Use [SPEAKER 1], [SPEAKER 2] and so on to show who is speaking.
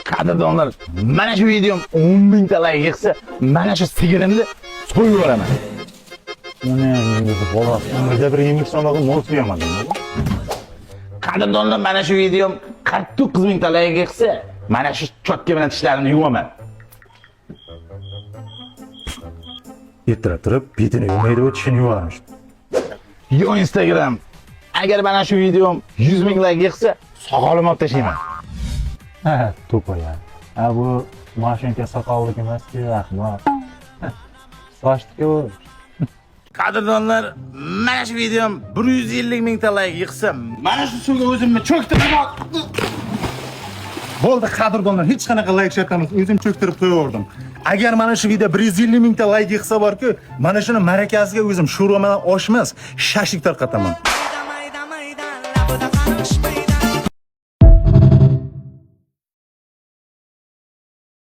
[SPEAKER 1] Qadrdonlar, mana shu videom 10.000 ta like yig'sa, mana shu sigirimni so'yib yuboraman.
[SPEAKER 2] Uni o'zi bola, umrida bir yemek so'mag'in mol suyamadim.
[SPEAKER 1] Qadrdonlar, mana shu videom 49.000 ta like yig'sa, mana shu cho'tka bilan tishlarimni yuvaman.
[SPEAKER 2] Ertalab turib, betini yumaydi va tishini yuvarmish.
[SPEAKER 1] Yo Instagram, agar mana shu videom 100.000 like yig'sa, soqolimni olib tashlayman.
[SPEAKER 2] Ha, to'payar. Bu mashinka soqollik emas-ku, ahmoq. Sochga
[SPEAKER 1] Qadrdonlar, mana shu videom 150.000 ta like yig'sa, mana shu suvga o'zimni cho'ktiraman.
[SPEAKER 2] bo'ldi, qadrdonlar, hech qanaqa like shartamiz, o'zim cho'ktirib qo'yaverdim. Agar mana shu video 150.000 ta like yig'sa borku, mana shuni marakasiga o'zim sho'rvadan oshmas, shashlik tarqataman.